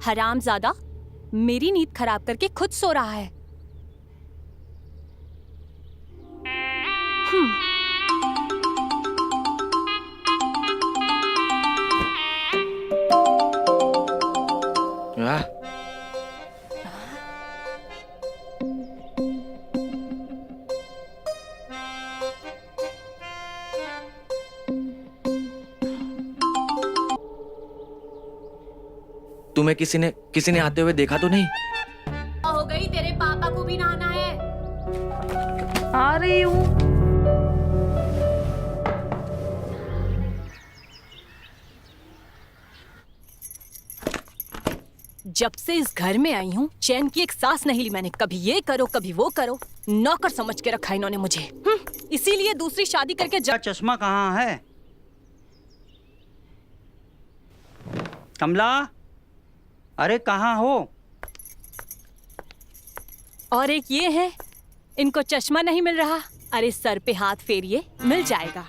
हरामजादा मेरी नींद खराब करके खुद सो रहा है। तुम्हें किसी ने आते हुए देखा तो नहीं? हो गई, तेरे पापा को भी नहाना है। आ रही हूँ। जब से इस घर में आई हूँ चैन की एक सांस नहीं ली मैंने। कभी ये करो कभी वो करो, नौकर समझ के रखा इन्होंने मुझे। इसीलिए दूसरी शादी करके चश्मा कहाँ है? कमला, अरे कहाँ हो? और एक ये है, इनको चश्मा नहीं मिल रहा। अरे सर पे हाथ फेरिए, मिल जाएगा।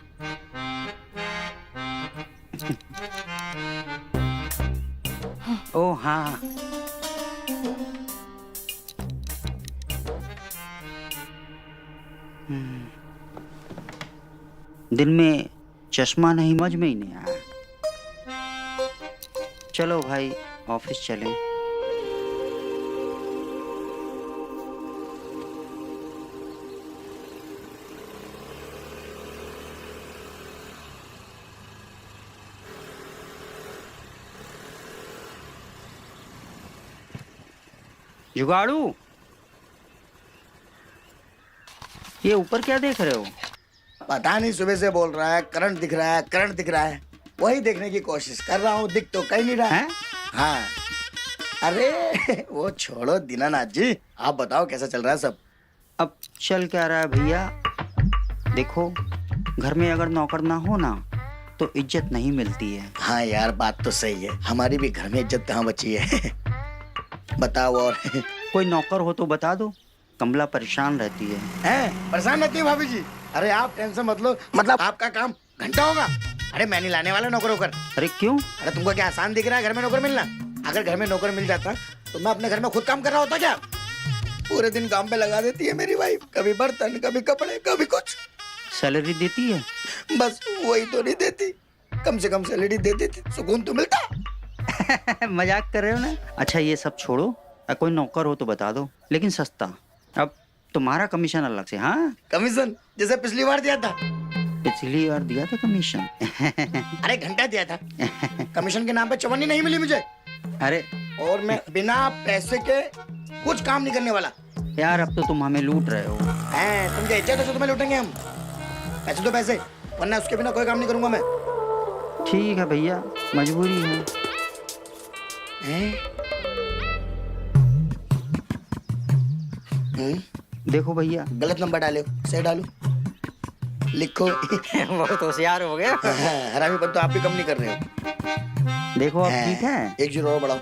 ओ हाँ, दिन में चश्मा नहीं, समझ में ही नहीं आया। चलो भाई ऑफिस चलें। जुगाड़ू, ये ऊपर क्या देख रहे हो? पता नहीं, सुबह से बोल रहा है करंट दिख रहा है, करंट दिख रहा है। वही देखने की कोशिश कर रहा हूँ, दिख तो कहीं नहीं रहा है। हाँ, अरे वो छोड़ो दीनानाथ जी, आप बताओ कैसा चल रहा है सब? अब चल क्या रहा है भैया, देखो घर में अगर नौकर ना हो ना तो इज्जत नहीं मिलती है। हाँ यार, बात तो सही है, हमारी भी घर में इज्जत कहाँ बची है। बताओ और कोई नौकर हो तो बता दो, कमला परेशान रहती है। परेशान रहती है भाभी जी? अरे आप टेंशन मत लो, मतलब आपका काम घंटा होगा। अरे मैं नहीं लाने वाला नौकर होकर। अरे क्यों? अरे तुमको क्या आसान दिख रहा है घर में नौकर मिलना? अगर घर में नौकर मिल जाता तो मैं अपने घर में खुद काम कर रहा होता क्या? पूरे दिन काम पे लगा देती है मेरी वाइफ, कभी बर्तन, कभी कपड़े, कभी कुछ। सैलरी देती है? बस वही तो नहीं देती, कम से कम सैलरी दे देती, सुकून तो मिलता। मजाक कर रहे हो ना? अच्छा ये सब छोड़ो, कोई नौकर हो तो बता दो, लेकिन सस्ता। अब तुम्हारा कमीशन अलग से। हाँ, कमीशन जैसे पिछली बार दिया था। पिछली बार दिया था कमीशन? अरे घंटा दिया था, कमीशन के नाम पे चवन्नी नहीं मिली मुझे। अरे और मैं बिना पैसे के कुछ काम नहीं करने वाला। यार अब तो तुम हमें लूट रहे हो। तुम क्या इज्जत है तो तुम्हें लूटेंगे हम? पैसे तो पैसे, वरना उसके बिना कोई काम नहीं करूंगा मैं। ठीक है भैया, मजबूरी है। देखो भैया, गलत नंबर डाले, सही डालो, लिखो। बहुत होशियार हो गया। हरामीपन तो आप भी कम नहीं कर रहे हो। देखो अब ठीक है। 1 जीरो और बढ़ाओ,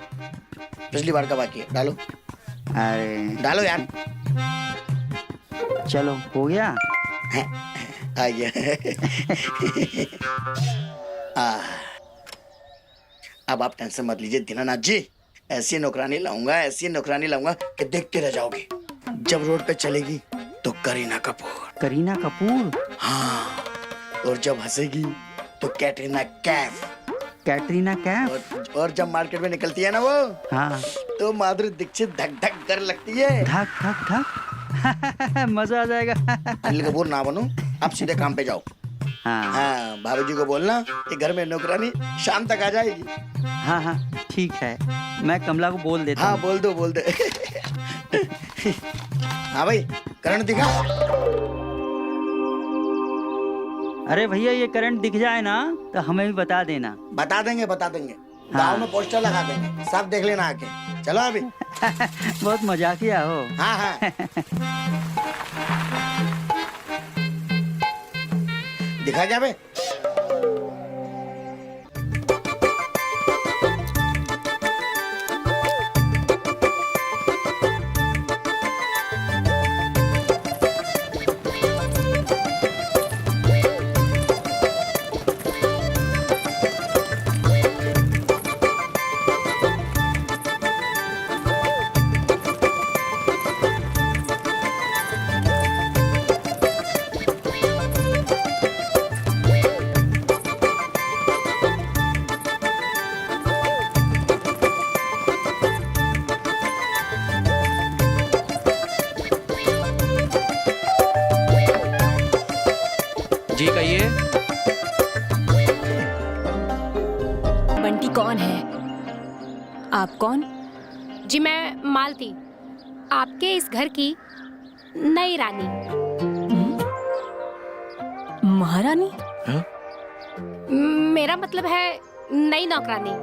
पिछली बार का बाकी है, डालो। अरे डालो यार। चलो हो गया। आ गया। अब आप टेंशन मत लीजिए दीनानाथ जी, ऐसी नौकरानी लाऊंगा, ऐसी नौकरानी लाऊंगा कि देखते रह जाओगे। जब रोड पे चलेगी तो करीना कपूर। करीना कपूर? हाँ, और जब हंसेगी तो कैटरीना कैफ। कैटरीना कैफ? और जब मार्केट में निकलती है ना वो, हाँ, तो माधुरी दीक्षित धक धक कर लगती है। धक धक धक। मजा आ जाएगा। अनिल कपूर ना बनो, आप सीधे काम पे जाओ। हाँ, भाभी जी को बोलना कि घर में नौकरानी शाम तक आ जाएगी। हाँ हाँ ठीक है, मैं कमला को बोल देता हूँ। हाँ बोल दो, बोल दे। हाँ भाई, करंट दिखा। अरे भैया ये करंट दिख जाए ना तो हमें भी बता देना। बता देंगे, बता देंगे। हाँ। गाँव में पोस्टर लगा देंगे, सब देख लेना आके। चलो अभी। बहुत मजाकिया हो। हाँ हाँ। दिखा क्या बे? जी कहिए। बंटी कौन है? आप कौन? जी मैं मालती, आपके इस घर की नई रानी। महारानी? हाँ? मेरा मतलब है नई नौकरानी।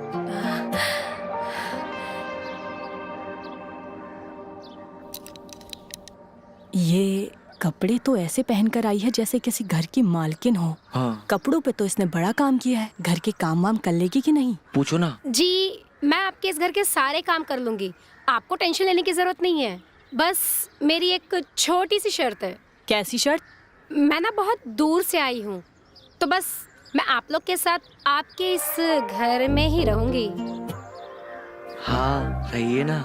ये कपड़े तो ऐसे पहनकर आई है जैसे किसी घर की मालकिन हो। हाँ कपड़ों पे तो इसने बड़ा काम किया है। घर के काम वाम कर लेगी कि नहीं? पूछो ना। जी मैं आपके इस घर के सारे काम कर लूंगी, आपको टेंशन लेने की जरूरत नहीं है। बस मेरी एक छोटी सी शर्त है। कैसी शर्त? मैं ना बहुत दूर से आई हूँ, तो बस मैं आप लोग के साथ आपके इस घर में ही रहूंगी। हाँ रहिए ना।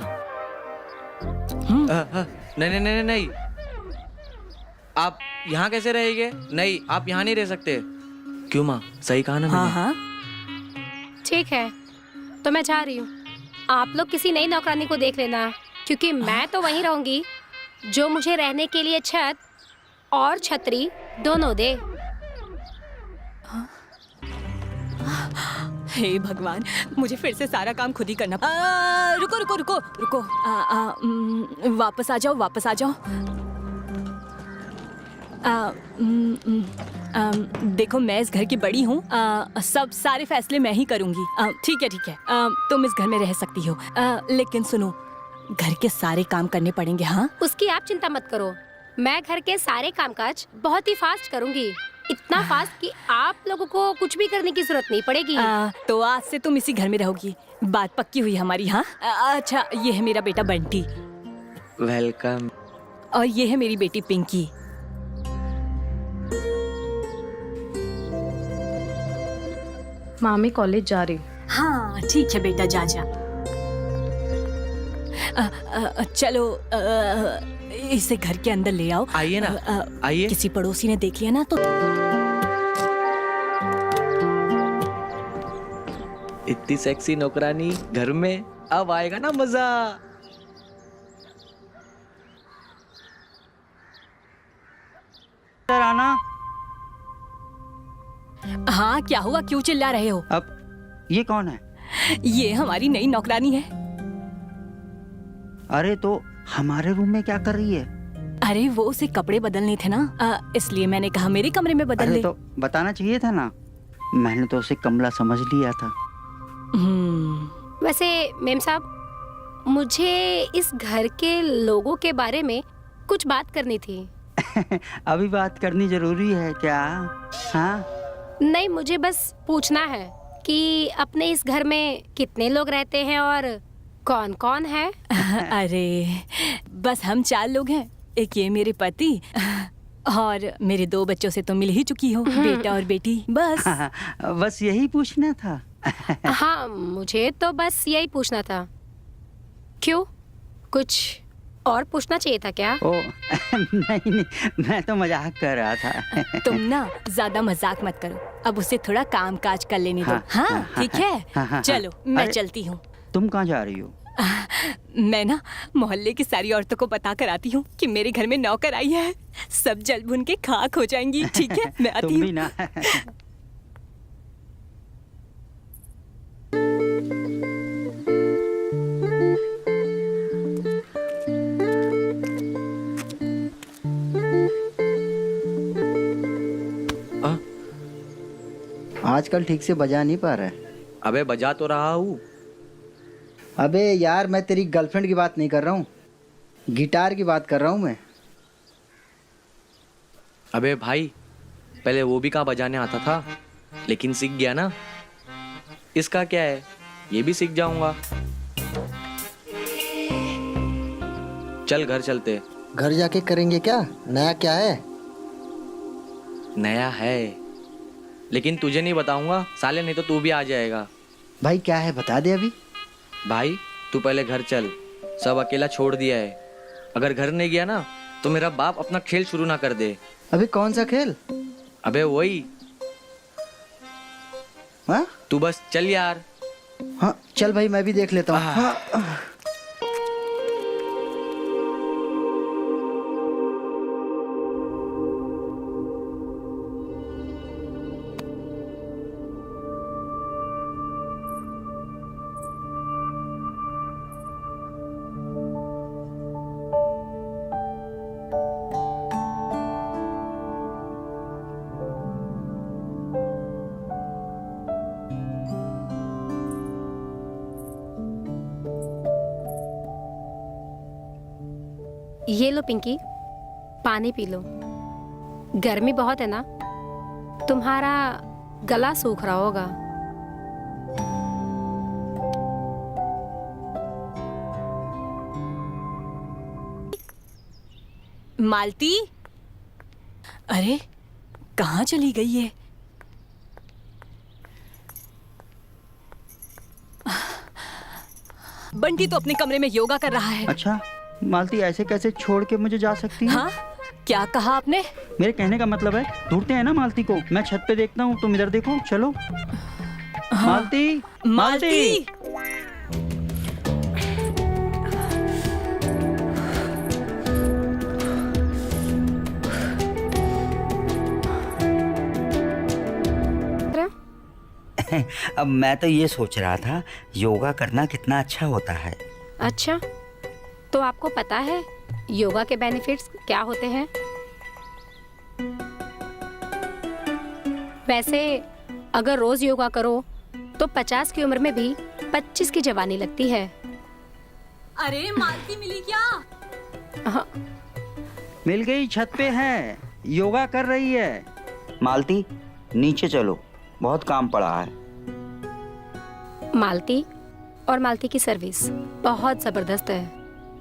नहीं नहीं नहीं नहीं, आप यहाँ कैसे रहेंगे? नहीं, आप यहाँ नहीं रह सकते। क्यों माँ, सही कहा ना हाँ मैंने? हाँ। ठीक है, तो मैं जा रही हूँ। आप लोग किसी नई नौकरानी को देख लेना, क्योंकि मैं तो वहीं रहूंगी जो मुझे रहने के लिए छत और छतरी दोनों दे। हे भगवान, मुझे फिर से सारा काम खुद ही करना। रुको रुको रुको रुको। वापस आ जाओ, वापस आ जाओ। देखो मैं इस घर की बड़ी हूँ, सब सारे फैसले मैं ही करूँगी। ठीक है ठीक है, तुम इस घर में रह सकती हो, लेकिन सुनो, घर के सारे काम करने पड़ेंगे। हाँ, उसकी आप चिंता मत करो, मैं घर के सारे कामकाज बहुत ही फास्ट करूँगी। इतना फास्ट कि आप लोगों को कुछ भी करने की जरूरत नहीं पड़ेगी। तो आज से तुम इसी घर में रहोगी, बात पक्की हुई हमारी। हाँ अच्छा, ये है मेरा बेटा बंटी वेलकम। और ये है मेरी बेटी पिंकी। मामी कॉलेज जा रही हूँ। हाँ ठीक है बेटा, जा जा। चलो इसे घर के अंदर ले आओ। आइए ना, आइए। किसी पड़ोसी ने देख लिया ना तो। इतनी सेक्सी नौकरानी घर में, अब आएगा ना मजा। आना। हाँ क्या हुआ, क्यों चिल्ला रहे हो? अब ये कौन है? ये हमारी नई नौकरानी है। अरे तो हमारे रूम में क्या कर रही है? अरे वो उसे कपड़े बदलने थे ना, इसलिए मैंने कहा मेरे कमरे में बदल अरे ले। तो बताना चाहिए था ना, मैंने तो उसे कमला समझ लिया था। वैसे मेम साहब, मुझे इस घर के लोगों के बारे में कुछ बात करनी थी। अभी बात करनी जरूरी है क्या? हाँ नहीं, मुझे बस पूछना है कि अपने इस घर में कितने लोग रहते हैं और कौन कौन है? अरे बस हम 4 लोग हैं, एक ये मेरे पति और मेरे 2 बच्चों से तो मिल ही चुकी हो, बेटा और बेटी, बस। बस यही पूछना था। हाँ मुझे तो बस यही पूछना था। क्यों, कुछ और पूछना चाहिए था क्या? ओ नहीं नहीं, मैं तो मजाक कर रहा था। तुम ना ज्यादा मजाक मत करो, अब उसे थोड़ा काम काज कर लेने दो। हाँ ठीक है, चलो मैं चलती हूँ। तुम कहाँ जा रही हो? मैं ना मोहल्ले की सारी औरतों को बता कर आती हूँ कि मेरे घर में नौकर आई है, सब जल भुन के खाक हो जाएंगी। ठीक है, मैं आती तुम भी हूँ। ना। आजकल ठीक से बजा नहीं पा रहा है। अबे बजा तो रहा हूँ। अबे यार, मैं तेरी गर्लफ्रेंड की बात नहीं कर रहा हूँ, गिटार की बात कर रहा हूँ मैं। अबे भाई, पहले वो भी कहाँ बजाने आता था, लेकिन सीख गया ना। इसका क्या है, ये भी सीख जाऊंगा। चल घर चलते। घर जाके करेंगे क्या? नया क्या है? नया है, लेकिन तुझे नहीं बताऊंगा साले, नहीं तो तू भी आ जाएगा। भाई क्या है बता दे अभी। भाई तू पहले घर चल, सब अकेला छोड़ दिया है। अगर घर नहीं गया ना तो मेरा बाप अपना खेल शुरू ना कर दे। अभी कौन सा खेल? अबे वही, हाँ तू बस चल यार। हाँ चल भाई, मैं भी देख लेता हूँ। हाँ। ये लो पिंकी, पानी पी लो। गर्मी बहुत है ना, तुम्हारा गला सूख रहा होगा। मालती, अरे कहाँ चली गई है? बंटी तो अपने कमरे में योगा कर रहा है। अच्छा मालती, ऐसे कैसे छोड़ के मुझे जा सकती है? हाँ, क्या कहा आपने? मेरे कहने का मतलब है ढूंढते हैं ना मालती को। मैं छत पे देखता हूँ, तुम इधर देखो। चलो। हाँ। मालती, मालती, अब मैं तो ये सोच रहा था योगा करना कितना अच्छा होता है। अच्छा, तो आपको पता है योगा के बेनिफिट्स क्या होते हैं? वैसे अगर रोज योगा करो तो 50 की उम्र में भी 25 की जवानी लगती है। अरे मालती मिली क्या? हाँ, मिल गई, छत पे है, योगा कर रही है। मालती नीचे चलो, बहुत काम पड़ा है। मालती और मालती की सर्विस बहुत जबरदस्त है।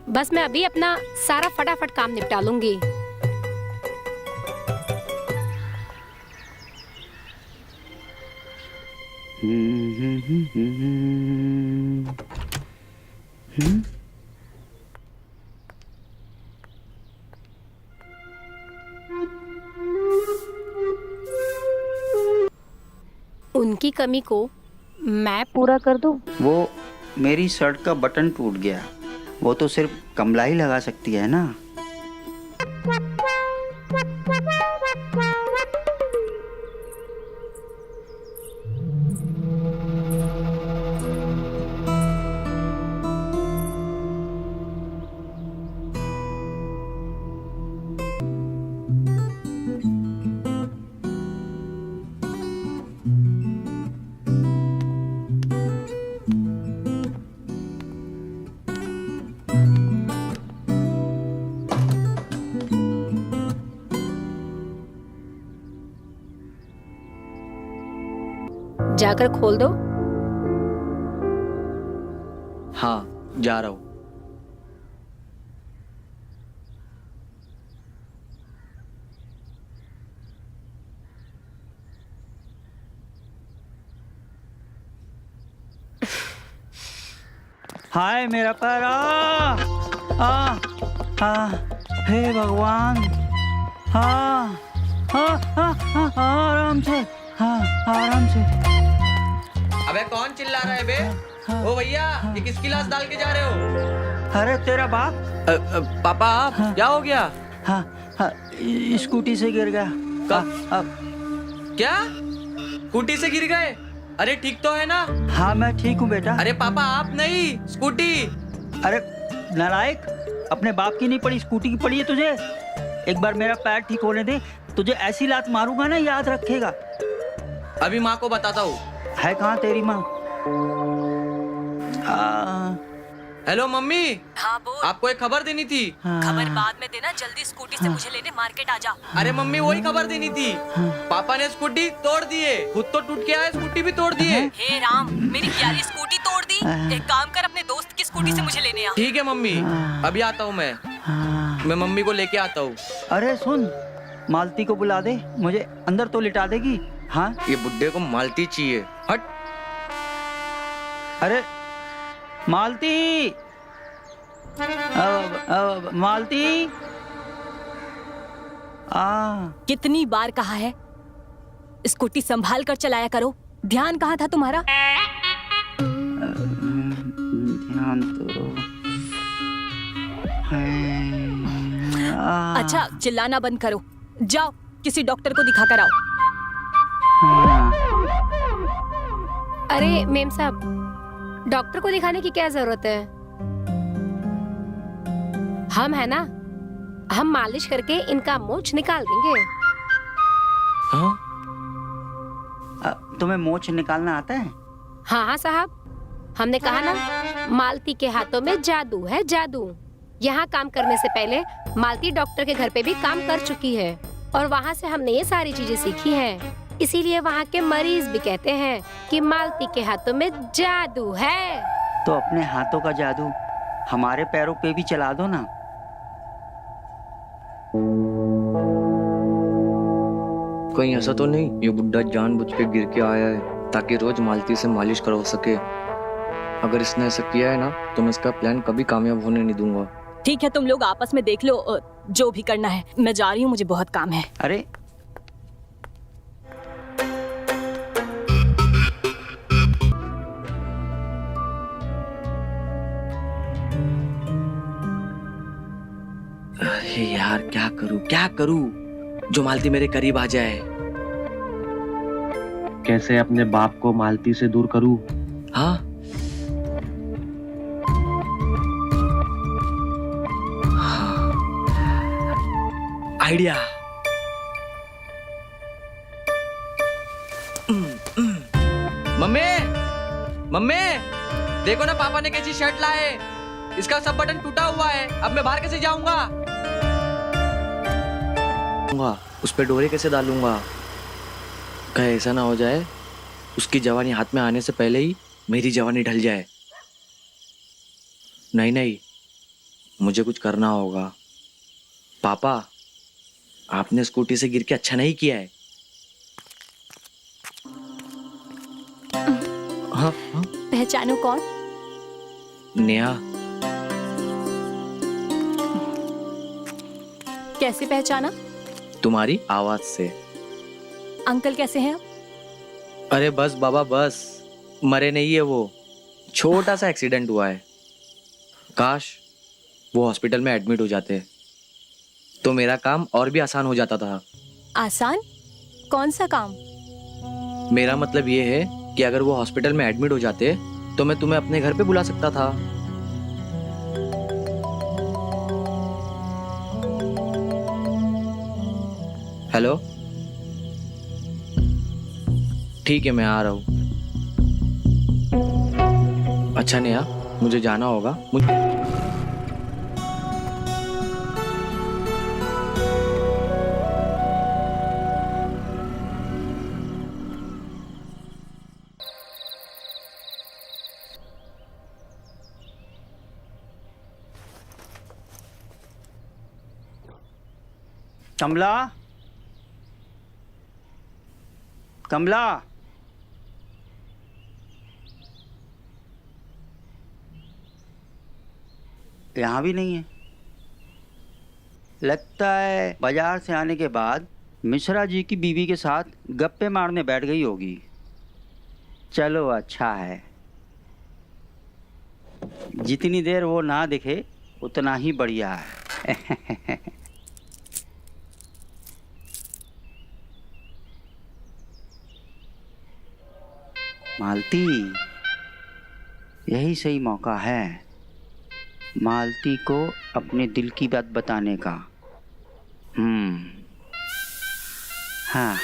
बस मैं अभी अपना सारा फटाफट काम निपटा लूंगी। उनकी कमी को मैं पूरा कर दूं? वो मेरी शर्ट का बटन टूट गया, वो तो सिर्फ कमला ही लगा सकती है ना। जाकर खोल दो। हाँ, जा रहा हूँ। हाय मेरा पैर, हे भगवान। आराम से, आराम से। अबे कौन चिल्ला रहा है बे? ओ भैया, ये किसकी लाश डाल के जा रहे हो? अरे तेरा बाप। पापा आप क्या हो गया? हाँ, स्कूटी से गिर गया। क्या स्कूटी से गिर गए? अरे ठीक तो है ना? हाँ मैं ठीक हूँ बेटा। अरे पापा आप नहीं, स्कूटी। अरे नालायक, अपने बाप की नहीं पड़ी, स्कूटी की पड़ी है तुझे। एक बार मेरा पैर ठीक होने दे, तुझे ऐसी लात मारूंगा ना, याद रखेगा। अभी माँ को बताता हूँ। है कहाँ तेरी माँ? हेलो मम्मी, हाँ बोल। आपको एक खबर देनी थी। खबर बाद में देना, जल्दी स्कूटी से मुझे लेने मार्केट आ जा। अरे मम्मी वही खबर देनी थी। पापा ने स्कूटी तोड़ दिए, खुद तो टूट के आए, स्कूटी भी तोड़ दिए। हे राम, मेरी प्यारी स्कूटी तोड़ दी। एक काम कर, अपने दोस्त की स्कूटी से मुझे लेने आ। ठीक है मम्मी, अभी आता हूँ मैं मम्मी को लेके आता हूँ। अरे सुन, मालती को बुला दे, मुझे अंदर तो लिटा देगी। हाँ ये बुड्ढे को मालती चाहिए। हट। अरे मालती, मालती। कितनी बार कहा है, स्कूटी संभाल कर चलाया करो। ध्यान कहाँ था तुम्हारा? ध्यान तो है। अच्छा, चिल्लाना बंद करो। जाओ किसी डॉक्टर को दिखा कर आओ। अरे मेम साहब, डॉक्टर को दिखाने की क्या जरूरत है? हम है ना, हम मालिश करके इनका मोच निकाल देंगे। हाँ? तुम्हें मोच निकालना आता है? हाँ हाँ साहब, हमने कहा ना, मालती के हाथों में जादू है, जादू। यहाँ काम करने से पहले मालती डॉक्टर के घर पे भी काम कर चुकी है और वहाँ से हमने ये सारी चीजें सीखी हैं। इसीलिए वहाँ के मरीज भी कहते हैं कि मालती के हाथों में जादू है। तो अपने हाथों का जादू हमारे पैरों पे भी चला दो ना। कहीं ऐसा तो नहीं ये बुड्ढा जानबूझ के गिर के आया है ताकि रोज मालती से मालिश करवा सके? अगर इसने ऐसा किया है ना तो मैं इसका प्लान कभी कामयाब होने नहीं दूंगा। ठीक है, तुम लोग आपस में देख लो जो भी करना है। मैं जा रही हूँ, मुझे बहुत काम है। अरे अरे यार क्या करूं जो मालती मेरे करीब आ जाए। कैसे अपने बाप को मालती से दूर करूं? हाँ, आइडिया। मम्मी, मम्मी देखो ना, पापा ने कैसी शर्ट लाए। इसका सब बटन टूटा हुआ है, अब मैं बाहर कैसे जाऊंगा? उस पे डोरे कैसे डालूंगा? कहीं ऐसा ना हो जाए उसकी जवानी हाथ में आने से पहले ही मेरी जवानी ढल जाए। नहीं, मुझे कुछ करना होगा। पापा, आपने स्कूटी से गिर के अच्छा नहीं किया है। हाँ? पहचानो कौन? नेहा। कैसे पहचाना? तुम्हारी आवाज से। अंकल कैसे हैं? अरे बस बाबा बस, मरे नहीं है वो, छोटा सा एक्सीडेंट हुआ है। काश वो हॉस्पिटल में एडमिट हो जाते तो मेरा काम और भी आसान हो जाता था। आसान? कौन सा काम? मेरा मतलब ये है कि अगर वो हॉस्पिटल में एडमिट हो जाते तो मैं तुम्हें अपने घर पे बुला सकता था। हेलो, ठीक है मैं आ रहा हूँ। अच्छा नेहा, मुझे जाना होगा। कमला, कमला, यहाँ भी नहीं है। लगता है बाजार से आने के बाद मिश्रा जी की बीवी के साथ गप्पे मारने बैठ गई होगी। चलो अच्छा है, जितनी देर वो ना दिखे उतना ही बढ़िया है। मालती, यही सही मौका है मालती को अपने दिल की बात बताने का। हाँ,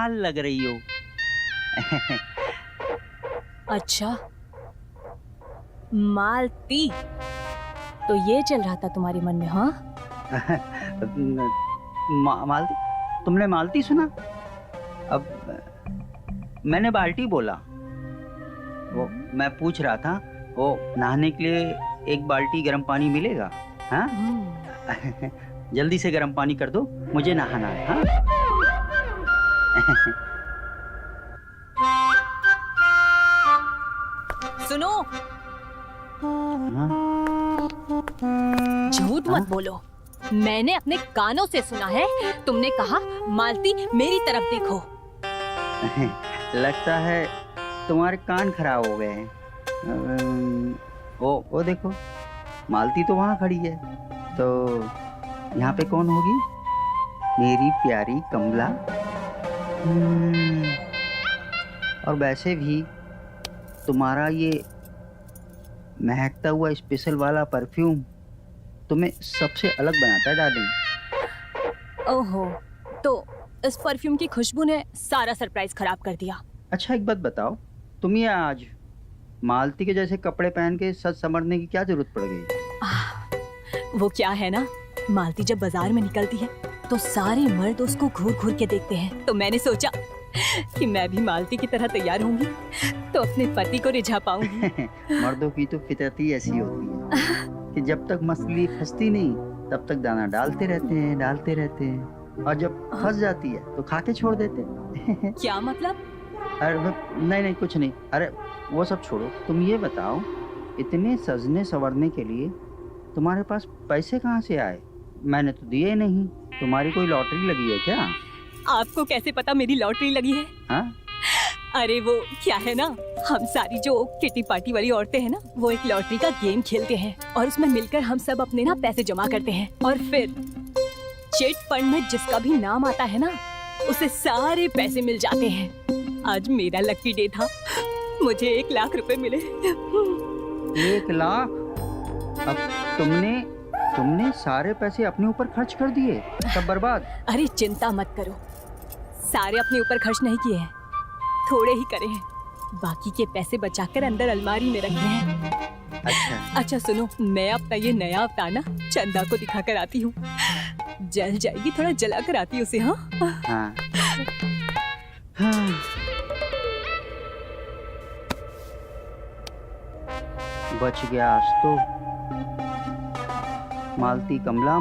कमाल लग रही हो। अच्छा, मालती, तो ये चल रहा था तुम्हारे मन में? हाँ, मालती, तुमने मालती सुना? अब मैंने बाल्टी बोला। वो मैं पूछ रहा था, वो नहाने के लिए एक बाल्टी गर्म पानी मिलेगा? हाँ जल्दी से गर्म पानी कर दो, मुझे नहाना है। हाँ सुनो, हाँ? झूठ मत बोलो, मैंने अपने कानों से सुना है। तुमने कहा मालती मेरी तरफ देखो। लगता है तुम्हारे कान खराब हो गए हैं। वो देखो, मालती तो वहाँ खड़ी है, तो यहाँ पे कौन होगी? मेरी प्यारी कमला। और वैसे भी तुम्हारा ये महकता हुआ स्पेशल वाला परफ्यूम तुम्हें सबसे अलग बनाता है डार्लिंग। ओहो, तो इस परफ्यूम की खुशबू ने सारा सरप्राइज खराब कर दिया। अच्छा एक बात बताओ, तुम ये आज मालती के जैसे कपड़े पहन के सज संवरने की क्या जरूरत पड़ गई? वो क्या है ना, मालती जब बाजार में निकलती है तो सारे मर्द उसको घूर घूर के देखते हैं, तो मैंने सोचा कि मैं भी मालती की तरह तैयार होंगी तो अपने पति को रिझा पाऊंगी। मर्दों की तो फितरत ही ऐसी होती है कि जब तक मछली फंसती नहीं तब तक दाना डालते रहते हैं, और जब फंस जाती है तो खा के छोड़ देते हैं। क्या मतलब? अरे नहीं कुछ नहीं। अरे वो सब छोड़ो, तुम ये बताओ, इतने सजने संवरने के लिए तुम्हारे पास पैसे कहाँ से आए? मैंने तो दिए नहीं। तुम्हारी कोई लॉटरी लगी है क्या? आपको कैसे पता मेरी लॉटरी लगी है? हाँ? अरे वो क्या है ना, हम सारी जो किटी पार्टी वाली औरतें हैं ना, वो एक लॉटरी का गेम खेलते हैं और उसमें मिलकर हम सब अपने ना पैसे जमा करते हैं, और फिर चिट फंड में जिसका भी नाम आता है ना, उसे सारे पैसे मिल जाते हैं। आज मेरा लकी डे था, मुझे 1 लाख रुपए मिले। 1 लाख? अब तुमने सारे पैसे अपने ऊपर खर्च कर दिए, सब बर्बाद? अरे चिंता मत करो, सारे अपने ऊपर खर्च नहीं किए हैं, थोड़े ही करे हैं। बाकी के पैसे बचाकर अंदर अलमारी में रखे हैं। अच्छा सुनो, मैं अपना ये नया अवतार ना चंदा को दिखा कर आती हूँ, जल जाएगी, थोड़ा जला कर आती उसे। हाँ हाँ। हाँ। बच गया आज तो। मालती कमला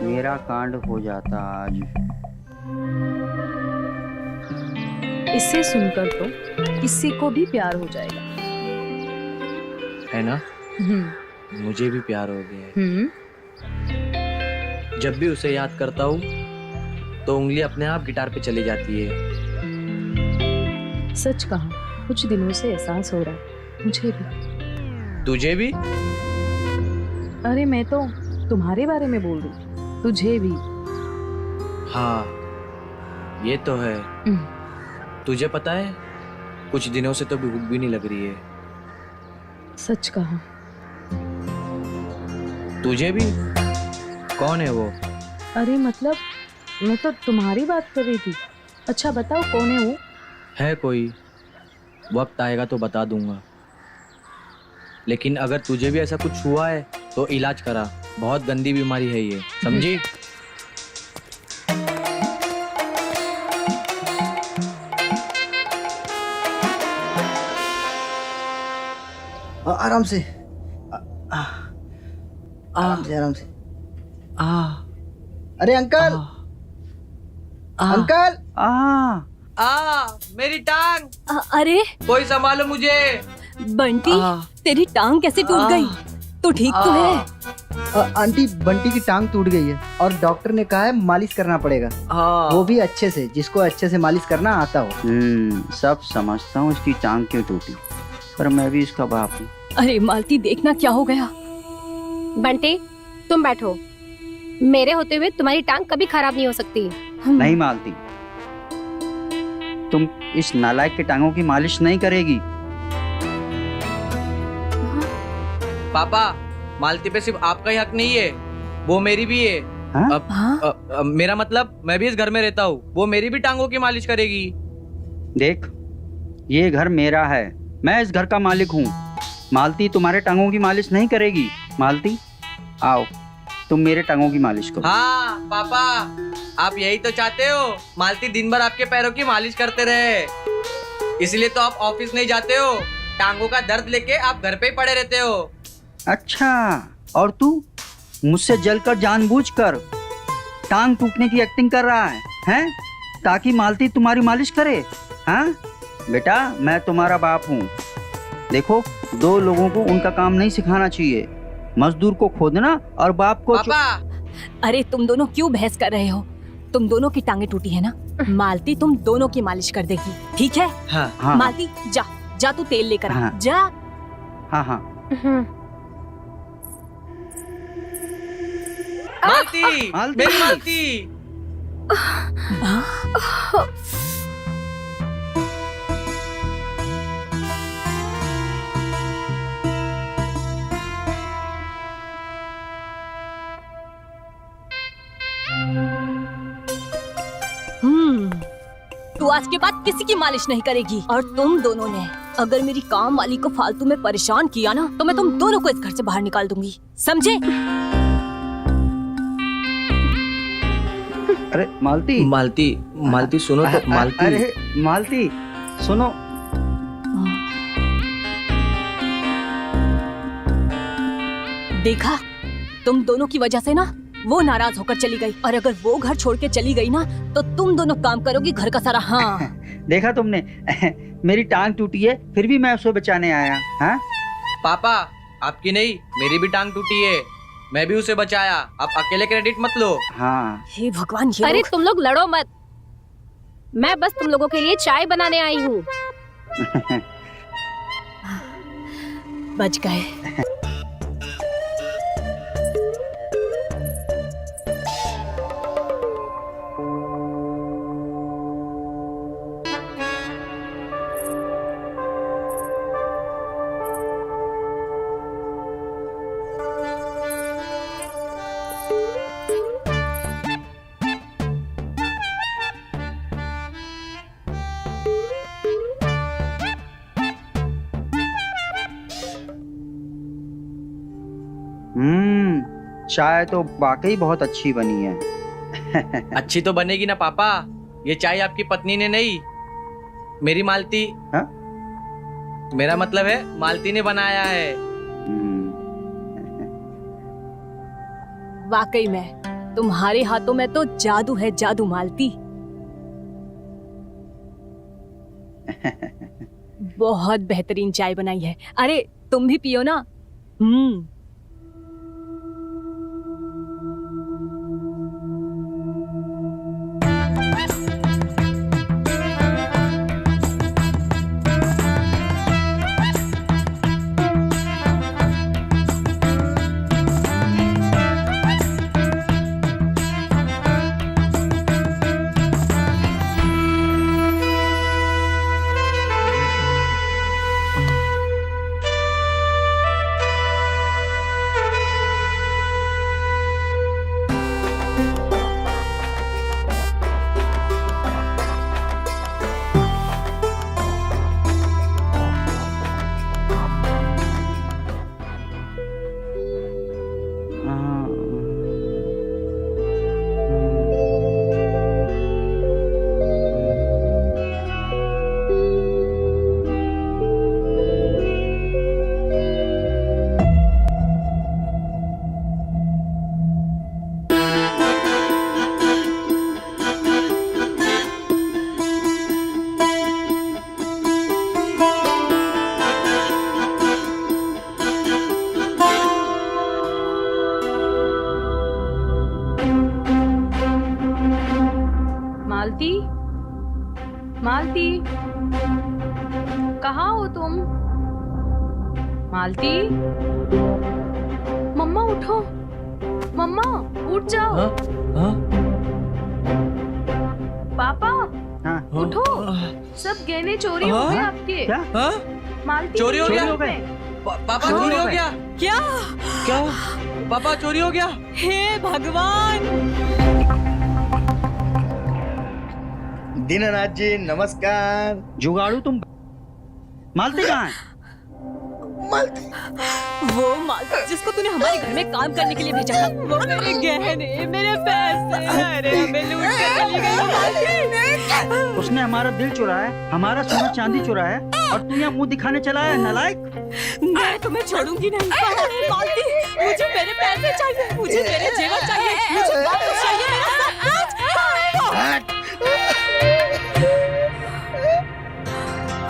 मेरा कांड हो जाता आज। इसे सुनकर तो किसी को भी प्यार हो जाएगा। है ना? मुझे भी प्यार हो गया है। जब भी उसे याद करता हूँ तो उंगली अपने आप गिटार पे चली जाती है। सच कहा, कुछ दिनों से एहसास हो रहा है मुझे भी। तुझे भी? अरे मैं तो तुम्हारे बारे में बोल रही, तुझे भी। हाँ ये तो है। तुझे पता है, कुछ दिनों से तो भूख भी नहीं लग रही है। सच कहा। तुझे भी? कौन है वो? अरे मतलब मैं तो तुम्हारी बात कर रही थी। अच्छा बताओ कौन है वो? है कोई, वक्त आएगा तो बता दूंगा। लेकिन अगर तुझे भी ऐसा कुछ हुआ है तो इलाज करा, बहुत गंदी बीमारी है ये, समझी? आराम से, आराम से। अरे अंकल, अंकल। मेरी टांग, अरे कोई संभालो मुझे। बंटी, तेरी टांग कैसे टूट गई? तू ठीक तो है? आंटी, बंटी की टांग टूट गई है और डॉक्टर ने कहा है मालिश करना पड़ेगा। वो भी अच्छे से, जिसको अच्छे से मालिश करना आता हो। सब समझता हूँ इसकी टांग क्यों टूटी, पर मैं भी इसका बाप हूँ। अरे मालती, देखना क्या हो गया। बंटी तुम बैठो, मेरे होते हुए तुम्हारी टांग कभी खराब नहीं हो सकती। नहीं मालती, तुम इस नालायक के टांगों की मालिश नहीं करेगी। पापा, मालती पे सिर्फ आपका ही हक नहीं है, वो मेरी भी है। हाँ? मेरा मतलब मैं भी इस घर में रहता हूँ, वो मेरी भी टांगों की मालिश करेगी। देख, ये घर मेरा है, मैं इस घर का मालिक हूँ। मालती तुम्हारे टांगों की मालिश नहीं करेगी। मालती आओ, तुम मेरे टांगों की मालिश करो। हाँ पापा, आप यही तो चाहते हो, मालती दिन भर आपके पैरों की मालिश करते रहे। इसलिए तो आप ऑफिस नहीं जाते हो, टांगों का दर्द लेके आप घर पे ही पड़े रहते हो। अच्छा, और तू मुझसे जलकर जानबूझकर टांग टूटने की एक्टिंग कर रहा है, हैं? ताकि मालती तुम्हारी मालिश करे। हाँ बेटा, मैं तुम्हारा बाप हूँ। देखो, दो लोगों को उनका काम नहीं सिखाना चाहिए। मजदूर को खोदना और बाप को पापा। अरे तुम दोनों क्यों बहस कर रहे हो? तुम दोनों की टांगे टूटी है ना, मालती तुम दोनों की मालिश कर देगी, ठीक है? हाँ। हाँ। मालती जा जा, तू तेल लेकर आ। हाँ। जा। हाँ हाँ। मालती, मालती। मेरी मालती। तू आज के बाद किसी की मालिश नहीं करेगी, और तुम दोनों ने अगर मेरी काम वाली को फालतू में परेशान किया ना, तो मैं तुम दोनों को इस घर से बाहर निकाल दूंगी, समझे? अरे मालती, मालती सुनो तो। मालती, अरे मालती सुनो। देखा, तुम दोनों की वजह से ना वो नाराज होकर चली गई, और अगर वो घर छोड़ के चली गई ना, तो तुम दोनों काम करोगी घर का सारा। हाँ देखा तुमने, मेरी टांग टूटी है फिर भी मैं उसे बचाने आया। हाँ पापा, आपकी नहीं मेरी भी टांग टूटी है, मैं भी उसे बचाया, आप अकेले क्रेडिट मत लो। हाँ। हे भगवान, ये अरे लोग। तुम लोग लड़ो मत, मैं बस तुम लोगों के लिए चाय बनाने आई हूँ। बच गए। चाय तो वाकई बहुत अच्छी बनी है। अच्छी तो बनेगी ना पापा, ये चाय आपकी पत्नी ने नहीं, मेरी मालती। हाँ? मेरा मतलब है मालती ने बनाया है। वाकई में तुम्हारे हाथों में तो जादू है, जादू मालती। बहुत बेहतरीन चाय बनाई है। अरे तुम भी पियो ना। मालती, मालती, कहाँ हो तुम? मालती, मम्मा उठो, मम्मा उठ जाओ। हाँ? हाँ? पापा हाँ? उठो, सब गहने चोरी हो गए आपके। क्या? मालती चोरी हो गया? गए। पापा चोरी हो गया? क्या? क्या? पापा चोरी हो गया। हे भगवान। दीनानाथ जी नमस्कार। जुगाड़ू तुम मालती कहाँ है? मालती वो मालती जिसको तूने हमारे घर में काम करने के लिए भेजा था, वो मेरे गहने, मेरे पैसे, अरे हमें लूट कर चली गई वो मालती। उसने हमारा दिल चुराया, हमारा सोना चांदी चुराया और तू यहाँ मुंह दिखाने चला है नालायक। मैं तुम्हें छोड़ूंगी नहीं मालती। मुझे मेरे पैसे चाहिए, मुझे मेरे जेवर चाहिए, मुझे वापस चाहिए मेरा सब कुछ।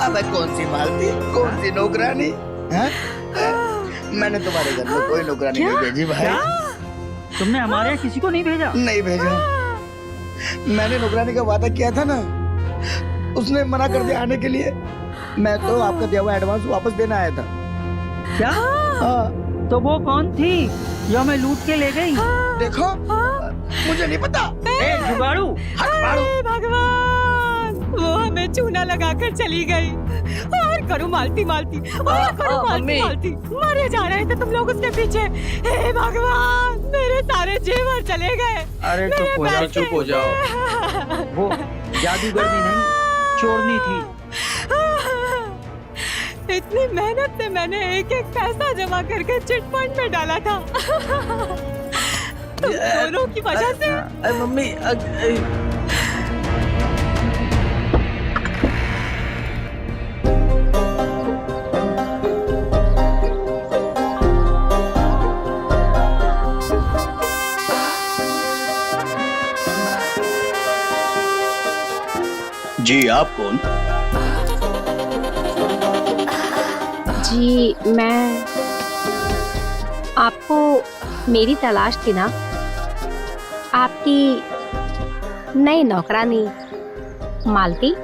अबे कौन सी मालती, कौन सी नौकरानी? हाँ? मैंने तुम्हारे घर में कोई नौकरानी नहीं भेजी भाई। तुमने हमारे यहाँ किसी को नहीं भेजा? नहीं भेजा। मैंने नौकरानी का वादा किया था ना, उसने मना कर दिया आने के लिए। मैं तो आपका दिया हुआ एडवांस वापस देना आया था। क्या? हाँ। तो वो कौन थी जो हमें लूट के ले गई? देखो मुझे नहीं पता। ए जुगाड़ू, अरे भगवान, वो हमें चूना लगाकर चली गई। और करो मालती मालती, और करो मालती मालती। मरे जा रहे थे तुम लोग उसके पीछे। हे भगवान, मेरे सारे जेवर चले गए। अरे चुप हो जाओ, चुप हो जाओ। वो जादूगरनी नहीं, चोरनी थी। इतनी मेहनत से मैंने एक एक पैसा जमा करके चिट फंड में डाला था। तुम दोनों की वजह से। अरे मम्मी जी आप कौन? जी मैं, आपको मेरी तलाश थी ना? आपकी नई नौकरानी मालती।